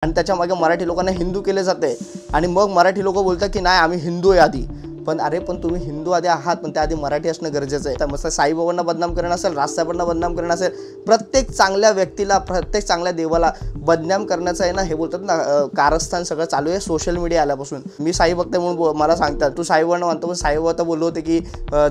आणि त्याच्यामागे मराठी लोकांना हिंदू केले जाते आणि मग मराठी लोक बोलतात की नाही आम्ही हिंदू आहे आधी. पण अरे पण तुम्ही हिंदू आधी आहात, पण त्याआधी मराठी असणं गरजेचं आहे. तर मस्त साईबाबांना बदनाम करणं असेल, राजसाहेबांना बदनाम करणं असेल, प्रत्येक चांगल्या व्यक्तीला, प्रत्येक चांगल्या देवाला बदनाम करण्याचं आहे ना, हे बोलतात ना कारस्थान सगळं चालू आहे सोशल मीडिया आल्यापासून. मी साई भक्त म्हणून मला सांगतात तू साईबाबांना म्हणतो, पण साईबाबा तर बोललो होते की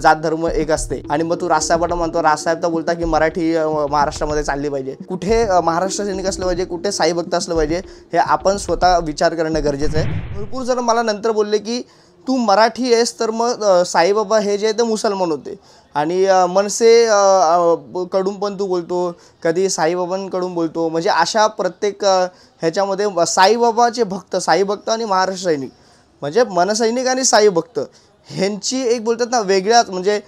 जात धर्म एक असते. आणि मग तू राजसाहेबांना म्हणतो, राजसाहेब तर बोलता की मराठी महाराष्ट्रामध्ये चालली पाहिजे. कुठे महाराष्ट्र सैनिक असलं पाहिजे, कुठे साई भक्त असलं पाहिजे, हे आपण स्वतः विचार करणं गरजेचं आहे. भरपूर जण मला नंतर बोलले की तू मराठी आहेस तर मग साईबाबा हे जे ते मुसलमान होते. आणि मनसे कडून पण तू बोलतो, कधी साईबाबांकडून बोलतो. म्हणजे अशा प्रत्येक ह्याच्यामध्ये साईबाबाचे भक्त, साई भक्त आणि महाराष्ट्र सैनिक म्हणजे मनसैनिक आणि साई भक्त ह्यांची एक बोलतात ना वेगळ्याच म्हणजे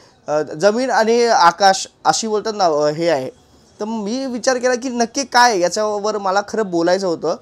जमीन आणि आकाश अशी बोलतात ना हे आहे. तर मी विचार केला की नक्की काय याच्यावर मला खरं बोलायचं होतं.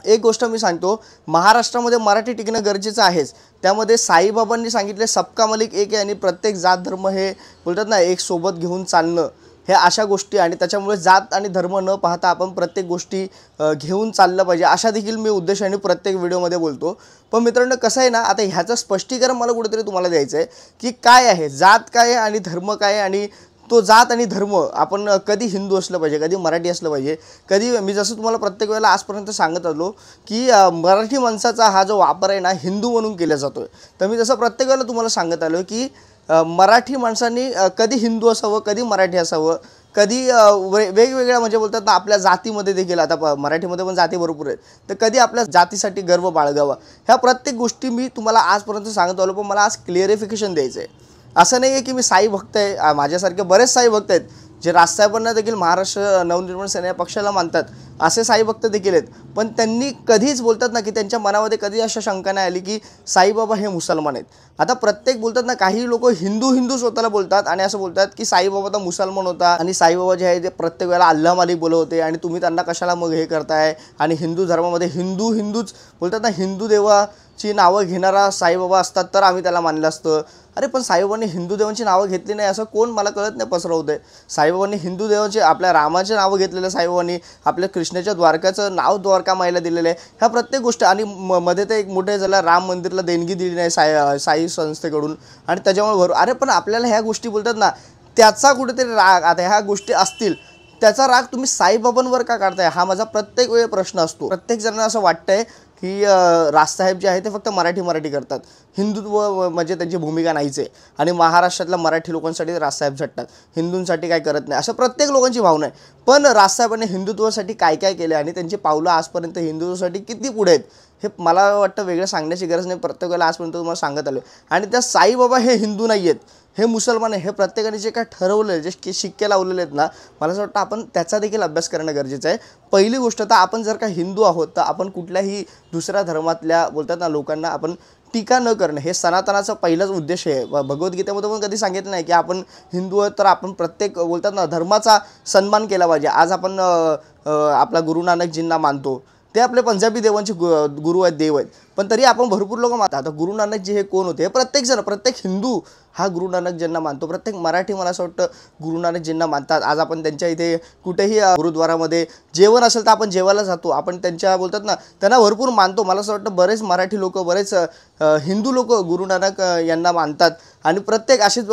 एक गोष्ट मी सांगतो, महाराष्ट्रामध्ये मराठी टिकणं गरजेचं आहेच. त्यामध्ये साईबाबांनी सांगितले सबका मालिक एक आहे आणि प्रत्येक जात धर्म हे बोलतात ना एक सोबत घेऊन चालणं, हे अशा गोष्टी. आणि त्याच्यामुळे जात आणि धर्म न पाहता आपण प्रत्येक गोष्टी घेऊन चाललं पाहिजे, अशा देखील मी उद्देशाने प्रत्येक व्हिडिओमध्ये बोलतो. पण मित्रांनो कसं आहे ना, आता ह्याचं स्पष्टीकरण मला कुठेतरी तुम्हाला द्यायचं आहे की काय आहे जात, काय आहे आणि धर्म काय आहे. आणि तो जात आणि धर्म आपण कधी हिंदू असलं पाहिजे, कधी मराठी असलं पाहिजे, कधी मी जसं तुम्हाला प्रत्येक वेळेला आजपर्यंत सांगत आलो की मराठी माणसाचा हा जो वापर आहे ना हिंदू म्हणून केला जातो आहे. तर मी जसं प्रत्येक वेळेला तुम्हाला सांगत आलो की मराठी माणसांनी कधी हिंदू असावं, कधी मराठी असावं, कधी वेगवेगळ्या म्हणजे बोलतात ना आपल्या जातीमध्ये देखील, आता मराठीमध्ये पण जाती भरपूर आहेत, तर कधी आपल्या जातीसाठी गर्व बाळगावा. ह्या प्रत्येक गोष्टी मी तुम्हाला आजपर्यंत सांगत आलो. पण मला आज क्लिअरिफिकेशन द्यायचं आहे. असं नाही आहे की मी साई भक्त आहे, माझ्यासारखे बरेच साई भक्त आहेत जे राजसाहेबांना देखील महाराष्ट्र नवनिर्माण सेना या पक्षाला मानतात, असे साई भक्त देखील आहेत. पण त्यांनी कधीच बोलतात ना की त्यांच्या मनामध्ये कधी अशा शंका नाही आली की साईबाबा हे मुसलमान आहेत. आता प्रत्येक बोलतात ना काही लोक हिंदू हिंदू स्वतःला बोलतात आणि असं बोलतात की साईबाबा तर मुसलमान होता आणि साईबाबा जे आहे ते प्रत्येक वेळेला अल्लाह मालिक बोलत होते आणि तुम्ही त्यांना कशाला मग हे करताय. आणि हिंदू धर्मामध्ये हिंदूच बोलतात ना, हिंदू देवाची नावं घेणारा साईबाबा असतात तर आम्ही त्याला मानलं असतं. अरे पण साईबाबांनी हिंदू देवांची नावं घेतली नाही असं कोण मला कळत नाही पसरवतं आहे. साईबाबांनी हिंदू देवाचे आपल्या रामाचे नावं घेतलेलं, साईबाबांनी आपल्या कृष्णाच्या द्वारकाचं नाव द्वारका मायला दिलेलं आहे. ह्या प्रत्येक गोष्टी. आणि मध्ये तर एक मोठे झाला राम मंदिरला देणगी दिली नाही साई संस्थेकडून आणि त्याच्यामुळे अरे पण आपल्याला ह्या गोष्टी बोलतात ना त्याचा कुठेतरी राग, आता ह्या गोष्टी असतील त्याचा राग तुम्ही साईबाबांवर का काढताय हा माझा प्रत्येक वेळी प्रश्न असतो. प्रत्येक जणांना असं वाटतंय की राजसाहेब जे आहे ते फक्त मराठी करतात, हिंदुत्व म्हणजे त्यांची भूमिका नाहीच आहे आणि महाराष्ट्रातल्या मराठी लोकांसाठी राजसाहेब झटतात, हिंदूंसाठी काय करत नाही, असं प्रत्येक लोकांची भावना आहे. पण राजसाहेबांनी हिंदुत्वासाठी काय काय केले आणि त्यांची पावलं आजपर्यंत हिंदुत्वासाठी किती पुढे आहेत हे मला वाटतं वेगळं सांगण्याची गरज नाही. प्रत्येक वेळेला आजपर्यंत तुम्हाला सांगत आलो. आणि त्या साईबाबा हे हिंदू नाही आहेत, हे मुसलमान आहे. हे प्रत्येकाने जे काय ठरवलं, जे शिक्के लावलेले आहेत ना, मला असं वाटतं आपण त्याचा देखील अभ्यास करणं गरजेचं आहे. पहिली गोष्ट तर आपण जर का हिंदू आहोत तर आपण कुठल्याही दुसऱ्या धर्मातल्या बोलतात ना लोकांना आपण टीका न करणं हे सनातनाचा पहिलाच उद्देश आहे. भगवद्गीतेमध्ये पण कधी सांगितलं नाही की आपण हिंदू आहोत तर आपण प्रत्येक बोलतात ना धर्माचा सन्मान केला पाहिजे. आज आपण आपला गुरु नानकजींना मानतो, ते आपले पंजाबी देवांचे गुरु आहेत, देव आहेत. पण तरी आपण भरपूर लोक मानतात. आता गुरु नानकजी हे कोण होते? प्रत्येक हिंदू हा गुरु नानकजींना मानतो. प्रत्येक मराठी मला असं वाटतं गुरु नानकजींना मानतात. आज आपण त्यांच्या इथे कुठेही गुरुद्वारामध्ये जेवण असेल तर आपण जेवायला जातो, आपण त्यांच्या बोलतात ना त्यांना भरपूर मानतो. मला असं वाटतं बरेच मराठी लोक, बरेच हिंदू लोक गुरु नानक यांना मानतात. आणि प्रत्येक अशीच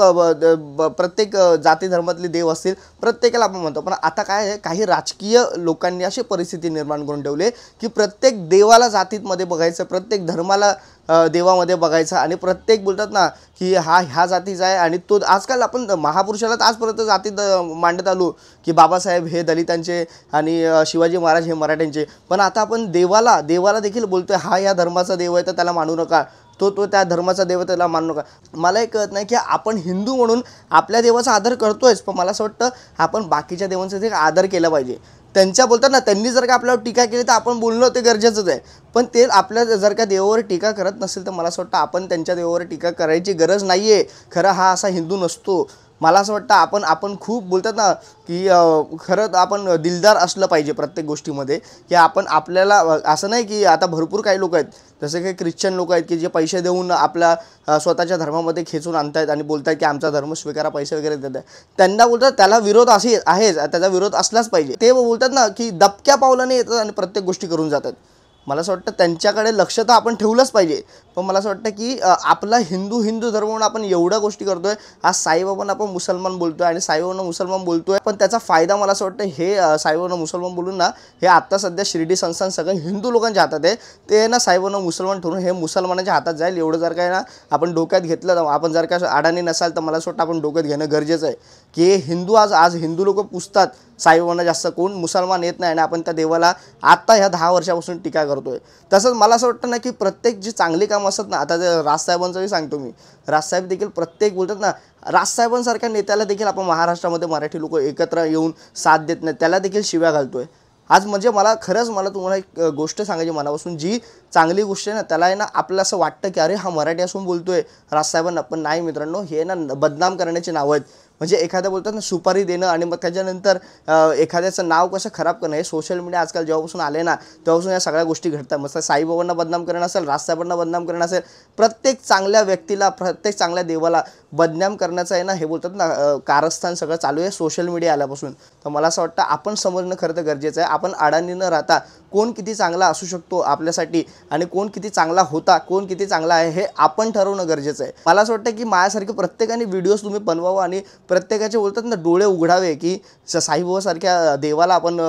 प्रत्येक जाती धर्मातले देव असतील प्रत्येकाला आपण म्हणतो. पण आता काय आहे, काही राजकीय लोकांनी अशी परिस्थिती निर्माण करून ठेवली की प्रत्येक देवाला जातीमध्ये बघायचं, प्रत्येक धर्माला देवामध्ये बघायचा आणि प्रत्येक बोलतात ना की ह्या जातीचा आहे. आणि तो आजकाल आपण महापुरुषाला आजपर्यंत जातीत मांडत आलो की बाबासाहेब हे दलितांचे आणि शिवाजी महाराज हे मराठ्यांचे. पण आता आपण देवाला देखील बोलतोय हा ह्या धर्माचा देव आहे तर त्याला मानू नका, तो त्या धर्माचा देव त्याला मानू नका. मला एक कळत नाही की आपण हिंदू म्हणून आपल्या देवाचा आदर करतोयच, पण मला असं वाटतं आपण बाकीच्या देवांचा देखील आदर केला पाहिजे. त्यांच्या बोलतात ना त्यांनी जर का आपल्यावर टीका केली तर आपण बोलणं ते गरजेचंच आहे. पण ते आपल्या जर का देवावर टीका करत नसेल तर मला असं वाटतं आपण त्यांच्या देवावर टीका करायची गरज नाही आहे. खरं हा असा हिंदू नसतो. मला असं वाटतं आपण खूप बोलतात ना की खरं आपण दिलदार असलं पाहिजे प्रत्येक गोष्टीमध्ये, की आपण आपल्याला असं नाही की आता भरपूर काही लोक आहेत जसे काही ख्रिश्चन लोक आहेत की जे पैसे देऊन आपल्या स्वतःच्या धर्मामध्ये खेचून आणतायत आणि बोलतात की आमचा धर्म स्वीकारा, पैसे वगैरे देतात. त्यांना बोलतात त्याला विरोध असे आहेच, त्याचा विरोध असलाच पाहिजे. ते बोलतात ना की दबक्या पावलाने येतात आणि प्रत्येक गोष्टी करून जातात. मला असं वाटतं त्यांच्याकडे लक्ष तर आपण ठेवलंच पाहिजे, पण मला असं वाटतं की आपला हिंदू धर्म म्हणून आपण एवढ्या गोष्टी करतोय. आज साईबाबांना आपण मुसलमान बोलतोय आणि साईबाबांना मुसलमान बोलतोय, पण त्याचा फायदा मला असं वाटतं हे साईबाबांना मुसलमान बोलून ना हे आत्ता सध्या शिर्डी संस्थान सगळं हिंदू लोकांच्या हातात आहे. ते ना साईबाबांना मुसलमान ठरवून हे मुसलमानांच्या हातात जाईल. एवढं जर काय ना आपण डोक्यात घेतलं, आपण जर का अडाणी नसाल तर मला असं वाटतं आपण डोक्यात घेणं गरजेचं आहे की हिंदू आज हिंदू लोक पुजतात साईबाबांना जास्त, कोण मुसलमान येत नाही आणि आपण त्या देवाला आत्ता ह्या 10 वर्षापासून टीका करतोय. तसंच मला असं वाटतं ना की प्रत्येक जी चांगली कामं असतात ना, आता राजसाहेबांचंही सांगतो मी, राजसाहेब देखील प्रत्येक बोलतात ना, राजसाहेबांसारख्या नेत्याला देखील आपण महाराष्ट्रामध्ये मराठी लोक एकत्र येऊन साथ देत नाही, त्याला देखील शिव्या घालतोय आज. म्हणजे मला तुम्हाला एक गोष्ट सांगायची मनापासून, जी चांगली गोष्ट आहे ना त्याला आहे ना आपल्याला असं वाटतं की अरे हा मराठी असून बोलतोय राजसाहेबांना, पण नाही मित्रांनो, हे ना बदनाम करण्याची नावं आहेत. म्हणजे एखाद्या बोलतात ना सुपारी देणं आणि मग त्याच्यानंतर एखाद्याचं नाव कसं खराब करणं, हे सोशल मीडिया आजकाल जेव्हापासून आले ना तेव्हापासून या सगळ्या गोष्टी घडतात. मग साईबाबांना बदनाम करणं असेल, राजसाहेबांना बदनाम करणं असेल, प्रत्येक चांगल्या व्यक्तीला, प्रत्येक चांगल्या देवाला बदनाम करण्याचं आहे ना हे बोलतात ना कारस्थान सगळं चालू आहे सोशल मीडिया आल्यापासून. तर मला असं वाटतं आपण समजणं खरं तर गरजेचं आहे. आपण अडाणी न राहता कोण किती चांगला असू शकतो आपल्यासाठी आणि कोण किती चांगला होता, कोण किती चांगला आहे हे आपण ठरवणं गरजेचं आहे. मला असं वाटतं की माझ्यासारखे प्रत्येकाने व्हिडिओज तुम्ही बनवावं आणि प्रत्येकाचे बोलतात ना डोळे उघडावे की साईबाबासारख्या देवाला आपण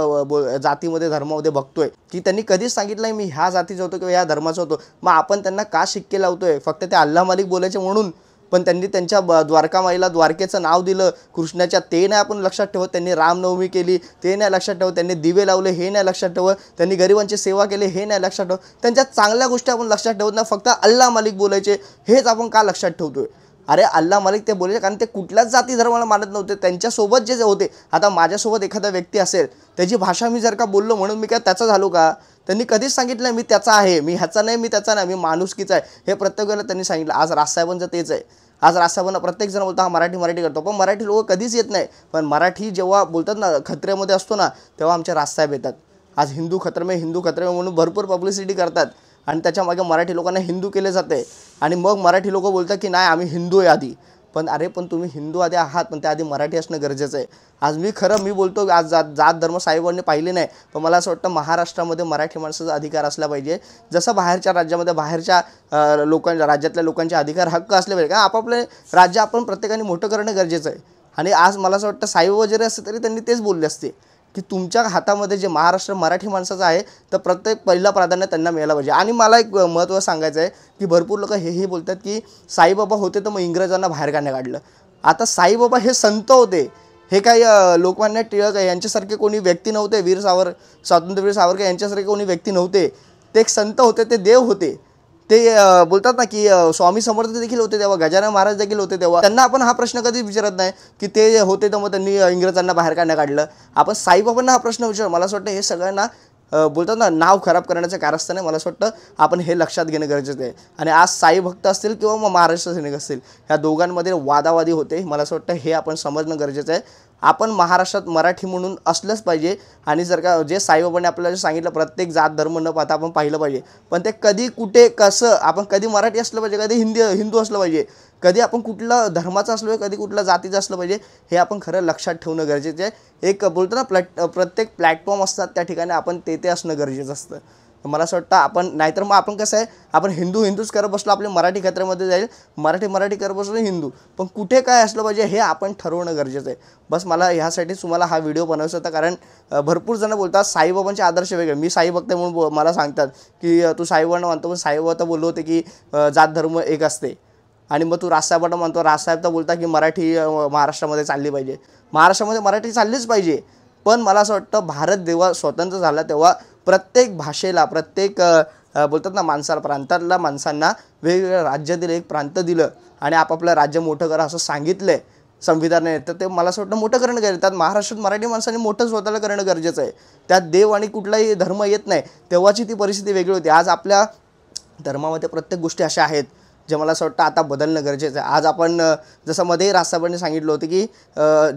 जातीमध्ये धर्मामध्ये बघतोय की त्यांनी कधीच सांगितलं नाही मी ह्या जातीचा होतो किंवा ह्या धर्माचा होतो. मग आपण त्यांना का शिक्के लावतोय? फक्त ते अल्लाह मालिक बोलायचे म्हणून. पण त्यांनी त्यांच्या द्वारका माईला द्वारकेचं नाव दिलं कृष्णाच्या, ते नाही आपण लक्षात ठेवत. त्यांनी रामनवमी केली ते नाही लक्षात ठेवत. त्यांनी दिवे लावले हे नाही लक्षात ठेवत. त्यांनी गरिबांची सेवा केली हे नाही लक्षात ठेवत. त्यांच्या चांगल्या गोष्टी आपण लक्षात ठेवत ना, फक्त अल्लाह मालिक बोलायचे हेच आपण का लक्षात ठेवतोय? अरे अल्लाह मालिक ते बोलायचे कारण ते कुठल्याच जाती धर्माला मानत नव्हते. त्यांच्यासोबत जे होते, आता माझ्यासोबत एखादा व्यक्ती असेल त्याची भाषा मी जर का बोललो म्हणून मी काय त्याचा झालो का? त्यांनी कधीच सांगितलं मी त्याचा आहे, मी ह्याचा नाही, मी त्याचा नाही, मी माणुसकीचा आहे, हे प्रत्येक वेळेला त्यांनी सांगितलं. आज राजसाहेबांचं तेच आहे. आज राजसाहेबांना प्रत्येक जण बोलतो हा मराठी करतो, पण मराठी लोक कधीच येत नाही. पण मराठी जेव्हा बोलतात ना खत्र्यामध्ये असतो ना तेव्हा आमचे राजसाहेब येतात. आज हिंदू खत्रे में म्हणून भरपूर पब्लिसिटी करतात आणि त्याच्यामागे मराठी लोकांना हिंदू केले जाते आणि मग मराठी लोक बोलतात की नाही आम्ही हिंदू आहे आधी. पण अरे पण तुम्ही हिंदू आधी आहात, पण त्याआधी मराठी असणं गरजेचं आहे. आज मी बोलतो आज जात धर्म साहेबांनी पाहिले नाही, पण मला असं वाटतं महाराष्ट्रामध्ये मराठी माणसाचा अधिकार असला पाहिजे जसं बाहेरच्या राज्यामध्ये बाहेरच्या राज्यातल्या लोकांचे अधिकार हक्क असले पाहिजे. का आपापले राज्य आपण प्रत्येकाने मोठं करणं गरजेचं आहे. आणि आज मला असं वाटतं साहेब जरी असते तरी त्यांनी तेच बोलले असते की तुमच्या हातामध्ये जे महाराष्ट्र मराठी माणसाचं आहे तर प्रत्येक पहिला प्राधान्य त्यांना मिळालं पाहिजे. आणि मला एक महत्त्व सांगायचं आहे की भरपूर लोक हेही बोलतात की साईबाबा होते तर मग इंग्रजांना बाहेर का नाही काढलं. आता साईबाबा हे संत होते, हे काही लोकमान्य टिळक यांच्यासारखे कोणी व्यक्ती नव्हते, स्वातंत्र्यवीर सावरकर यांच्यासारखे कोणी व्यक्ती नव्हते. ते एक संत होते, ते देव होते. ते बोलतात ना की स्वामी समर्थ देखील होते तेव्हा, गजानन महाराज देखील होते तेव्हा. त्यांना आपण हा प्रश्न कधीच विचारत नाही की ते होते तर मग त्यांनी इंग्रजांना बाहेर का नाही काढलं. आपण साईबाबांना हा प्रश्न विचार. मला असं वाटतं हे सगळ्यांना बोलतात ना नाव खराब करण्याचं कारस्थान आहे. मला असं वाटतं आपण हे लक्षात घेणं गरजेचं आहे. आणि आज साई भक्त असतील किंवा मग महाराष्ट्र सैनिक असतील, ह्या दोघांमध्ये वादावादी होते. मला असं वाटतं हे आपण समजणं गरजेचं आहे. आपण महाराष्ट्रात मराठी म्हणून असलंच पाहिजे. आणि जर का जे साईबाबांनी आपल्याला सांगितलं प्रत्येक जात धर्म न पाहता आपण पाहिलं पाहिजे, पण ते कधी कुठे कसं आपण कधी मराठी असलं पाहिजे, कधी हिंदू असलं पाहिजे, कधी आपण कुठला धर्माचं असलं पाहिजे, कधी कुठल्या जातीचं असलं पाहिजे, हे आपण खरं लक्षात ठेवणं गरजेचं आहे. एक बोलतो ना प्रत्येक प्लॅटफॉर्म असतात त्या ठिकाणी आपण ते असणं गरजेचं असतं. मला असं वाटतं आपण नाहीतर मग आपण कसं आहे आपण हिंदूच करत बसलो, आपले मराठी खत्र्यामध्ये जाईल, मराठी करत बसलो हिंदू. पण कुठे काय असलं पाहिजे हे आपण ठरवणं गरजेचं आहे. बस मला ह्यासाठी तुम्हाला हा व्हिडिओ बनवायचा होता, कारण भरपूर जण बोलतात साईबाबांचे आदर्श वेगळे. मी साई भक्त आहे म्हणून मला सांगतात की तू साईबाबांना मानतो, पण साईबाबा तर बोललो होते की जात धर्म एक असते. आणि मग तू राजसाहेबांना म्हणतो, राजसाहेब तर बोलता की मराठी महाराष्ट्रामध्ये चालली पाहिजे. महाराष्ट्रामध्ये मराठी चाललीच पाहिजे. पण मला असं वाटतं भारत जेव्हा स्वतंत्र झाला तेव्हा प्रत्येक भाषेला, प्रत्येक बोलतात ना प्रांतातल्या माणसांना वेगवेगळ्या राज्य दिलं, एक प्रांत दिलं आणि आपापलं राज्य मोठं करा असं सांगितलं आहे संविधानाने. तर ते मला असं वाटतं मोठं करणं गरजेचं. त्यात महाराष्ट्रात मराठी माणसांनी मोठं स्वतःला करणं गरजेचं आहे. त्यात देव आणि कुठलाही धर्म येत नाही, तेव्हाची ती परिस्थिती वेगळी होती. आज आपल्या धर्मामध्ये प्रत्येक गोष्टी अशा आहेत जे मला असं वाटतं आता बदलणं गरजेचं आहे. आज आपण जसं मध्ये राजसाहेबांनी सांगितलं होतं की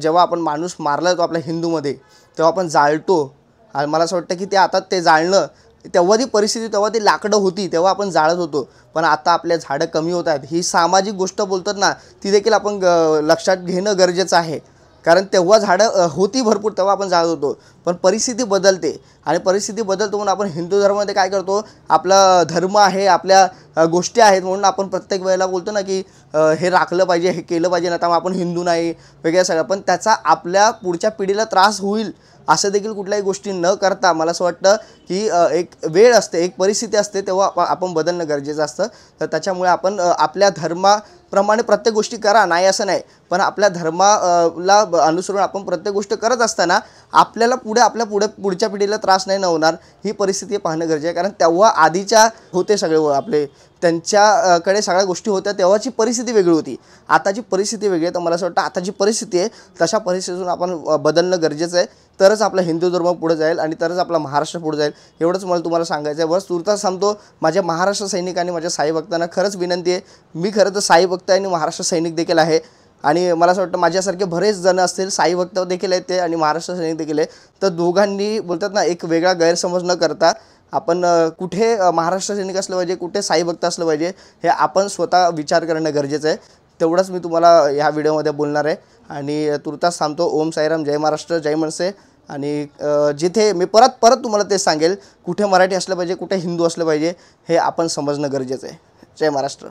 जेव्हा आपण माणूस मारला जातो आपल्या हिंदूमध्ये तेव्हा आपण जाळतो. आणि मला असं वाटतं की ते आता ते जाळणं तेव्हा ती परिस्थिती, तेव्हा ती लाकडं होती तेव्हा आपण जाळत होतो, पण आता आपल्या झाडं कमी होत आहेत. ही सामाजिक गोष्ट बोलतात ना, ती देखील आपण लक्षात घेणं गरजेचं आहे. कारण तेव्हा झाडं होती भरपूर, तेव्हा आपण जाळत होतो, पण परिस्थिती बदलते आणि परिस्थिती बदलतो म्हणून आपण हिंदू धर्मामध्ये काय करतो, आपला धर्म आहे, आपल्या गोष्टी आहेत म्हणून आपण प्रत्येक वेळेला बोलतो ना की हे राखलं पाहिजे, हे केलं पाहिजे, ना तर आपण हिंदू नाही वगैरे सगळं. पण त्याचा आपल्या पुढच्या पिढीला त्रास होईल असं देखील कुठल्याही गोष्टी न करता मला असं वाटतं की एक वेळ असते, एक परिस्थिती असते, तेव्हा आपण बदलणं गरजेचं असतं. तर त्याच्यामुळे आपण आपल्या धर्माप्रमाणे प्रत्येक गोष्टी करा, नाही असं नाही, पण आपल्या धर्माला अनुसरून आपण प्रत्येक गोष्ट करत असताना आपल्याला आपल्या पुढच्या पिढीला त्रास नाही होणार ही परिस्थिती पाहणं गरजेचं आहे. कारण तेव्हा आधीच्या होते सगळे आपले, त्यांच्याकडे सगळ्या गोष्टी होत्या, तेव्हाची परिस्थिती वेगळी होती, आताची परिस्थिती वेगळी आहे. तर मला असं वाटतं आताची परिस्थिती आहे तशा परिस्थितीतून आपण बदलणं गरजेचं आहे, तरच आपला हिंदू धर्म पुढे जाईल आणि तरच आपला महाराष्ट्र पुढे जाईल. एवढंच मला तुम्हाला सांगायचं आहे. बस तुर्तास सांगतो, माझ्या महाराष्ट्र सैनिकांनी, माझ्या साई भक्तांना खरंच विनंती आहे, मी खरं तर साई भक्त आणि महाराष्ट्र सैनिक देखील आहे आणि मला असं वाटतं माझ्यासारखे बरेच जण असतील, साई भक्त देखील आहेत ते आणि महाराष्ट्र सैनिक देखील आहे. तर दोघांनी बोलतात ना, एक वेगळा गैरसमज न करता आपण कुठे महाराष्ट्र सैनिक असलं पाहिजे, कुठे साई भक्त असलं पाहिजे, हे आपण स्वतः विचार करणं गरजेचं आहे. तेवढंच मी तुम्हाला ह्या व्हिडिओमध्ये बोलणार आहे आणि तुर्तास थांबतो. ओम साईराम, जय महाराष्ट्र, जय मनसे. आणि जिथे मी परत तुम्हाला तेच सांगेल, कुठे मराठी असलं पाहिजे, कुठे हिंदू असलं पाहिजे, हे आपण समजणं गरजेचं आहे. जय महाराष्ट्र.